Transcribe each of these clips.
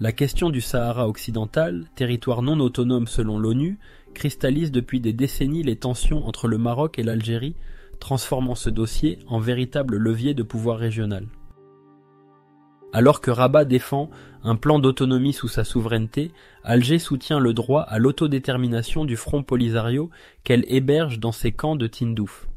La question du Sahara occidental, territoire non autonome selon l'ONU, cristallise depuis des décennies les tensions entre le Maroc et l'Algérie, transformant ce dossier en véritable levier de pouvoir régional. Alors que Rabat défend un plan d'autonomie sous sa souveraineté, Alger soutient le droit à l'autodétermination du Front Polisario qu'elle héberge dans ses camps de Tindouf.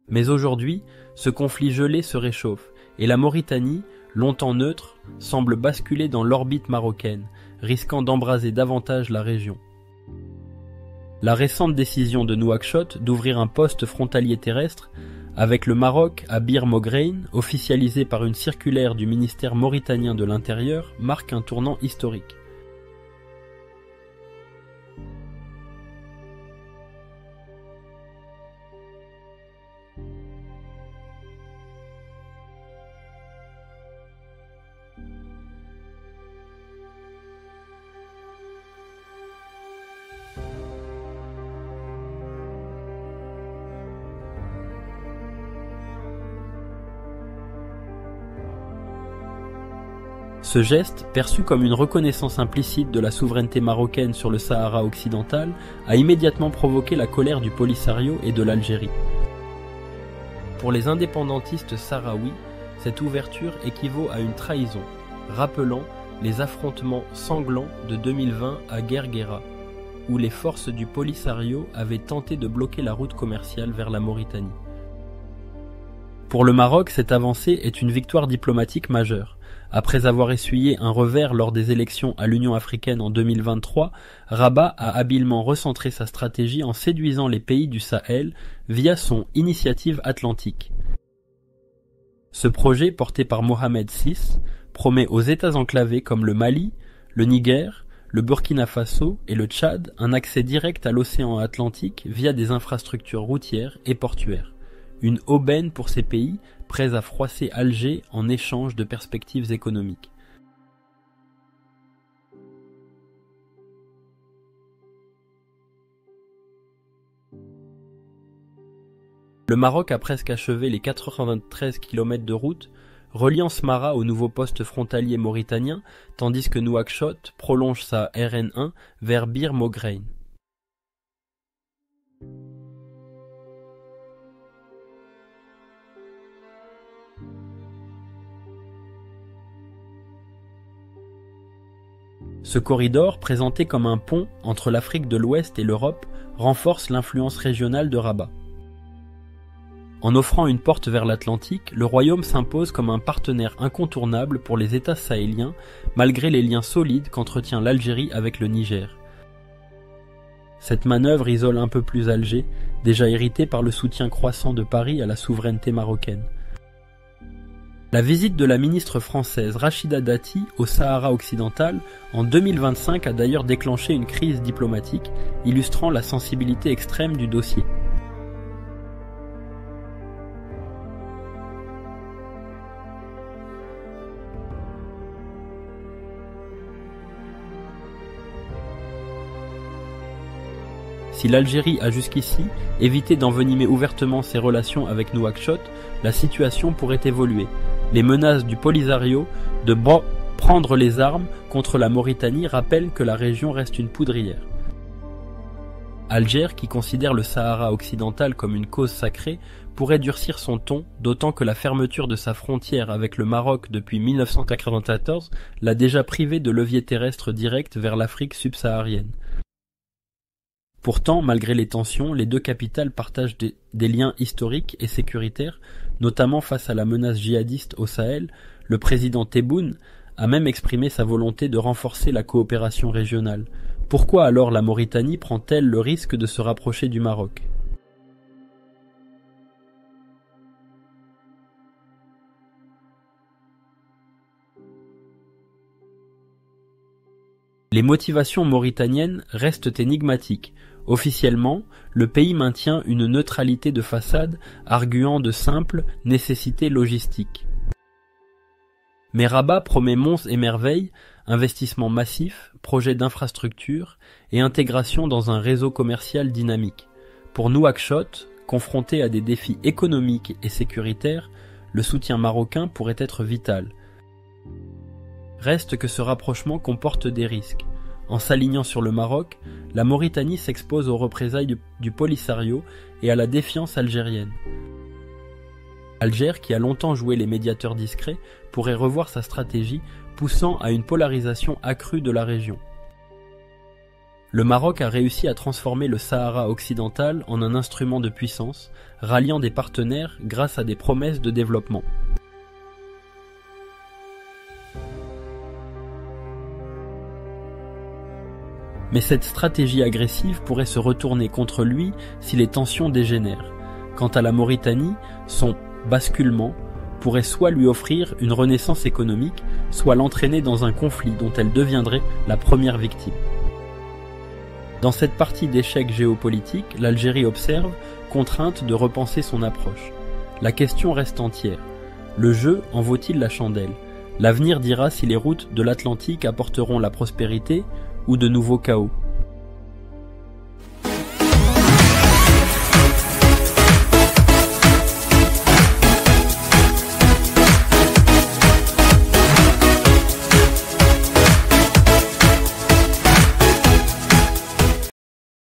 Mais aujourd'hui, ce conflit gelé se réchauffe, et la Mauritanie, longtemps neutre, semble basculer dans l'orbite marocaine, risquant d'embraser davantage la région. La récente décision de Nouakchott d'ouvrir un poste frontalier terrestre avec le Maroc à Bir Moghrein, officialisé par une circulaire du ministère mauritanien de l'Intérieur, marque un tournant historique. Ce geste, perçu comme une reconnaissance implicite de la souveraineté marocaine sur le Sahara occidental, a immédiatement provoqué la colère du Polisario et de l'Algérie. Pour les indépendantistes sahraouis, cette ouverture équivaut à une trahison, rappelant les affrontements sanglants de 2020 à Guerguera, où les forces du Polisario avaient tenté de bloquer la route commerciale vers la Mauritanie. Pour le Maroc, cette avancée est une victoire diplomatique majeure. Après avoir essuyé un revers lors des élections à l'Union africaine en 2023, Rabat a habilement recentré sa stratégie en séduisant les pays du Sahel via son Initiative Atlantique. Ce projet, porté par Mohamed VI, promet aux États enclavés comme le Mali, le Niger, le Burkina Faso et le Tchad un accès direct à l'océan Atlantique via des infrastructures routières et portuaires. Une aubaine pour ces pays, prêts à froisser Alger en échange de perspectives économiques. Le Maroc a presque achevé les 93 km de route reliant Smara au nouveau poste frontalier mauritanien, tandis que Nouakchott prolonge sa RN1 vers Bir Moghrein. Ce corridor, présenté comme un pont entre l'Afrique de l'Ouest et l'Europe, renforce l'influence régionale de Rabat. En offrant une porte vers l'Atlantique, le royaume s'impose comme un partenaire incontournable pour les États sahéliens, malgré les liens solides qu'entretient l'Algérie avec le Niger. Cette manœuvre isole un peu plus Alger, déjà irrité par le soutien croissant de Paris à la souveraineté marocaine. La visite de la ministre française Rachida Dati au Sahara occidental en 2025 a d'ailleurs déclenché une crise diplomatique, illustrant la sensibilité extrême du dossier. Si l'Algérie a jusqu'ici évité d'envenimer ouvertement ses relations avec Nouakchott, la situation pourrait évoluer. Les menaces du Polisario de prendre les armes contre la Mauritanie rappellent que la région reste une poudrière. Alger, qui considère le Sahara occidental comme une cause sacrée, pourrait durcir son ton, d'autant que la fermeture de sa frontière avec le Maroc depuis 1994 l'a déjà privé de levier terrestre direct vers l'Afrique subsaharienne. Pourtant, malgré les tensions, les deux capitales partagent des liens historiques et sécuritaires, notamment face à la menace djihadiste au Sahel. Le président Tebboune a même exprimé sa volonté de renforcer la coopération régionale. Pourquoi alors la Mauritanie prend-elle le risque de se rapprocher du Maroc ? Les motivations mauritaniennes restent énigmatiques. Officiellement, le pays maintient une neutralité de façade, arguant de simples nécessités logistiques. Mais Rabat promet monts et merveilles, investissements massifs, projets d'infrastructures et intégration dans un réseau commercial dynamique. Pour Nouakchott, confronté à des défis économiques et sécuritaires, le soutien marocain pourrait être vital. Reste que ce rapprochement comporte des risques. En s'alignant sur le Maroc, la Mauritanie s'expose aux représailles du Polisario et à la défiance algérienne. Alger, qui a longtemps joué les médiateurs discrets, pourrait revoir sa stratégie, poussant à une polarisation accrue de la région. Le Maroc a réussi à transformer le Sahara occidental en un instrument de puissance, ralliant des partenaires grâce à des promesses de développement. Mais cette stratégie agressive pourrait se retourner contre lui si les tensions dégénèrent. Quant à la Mauritanie, son basculement pourrait soit lui offrir une renaissance économique, soit l'entraîner dans un conflit dont elle deviendrait la première victime. Dans cette partie d'échec géopolitique, l'Algérie observe, contrainte de repenser son approche. La question reste entière. Le jeu en vaut-il la chandelle? L'avenir dira si les routes de l'Atlantique apporteront la prospérité ou de nouveaux chaos.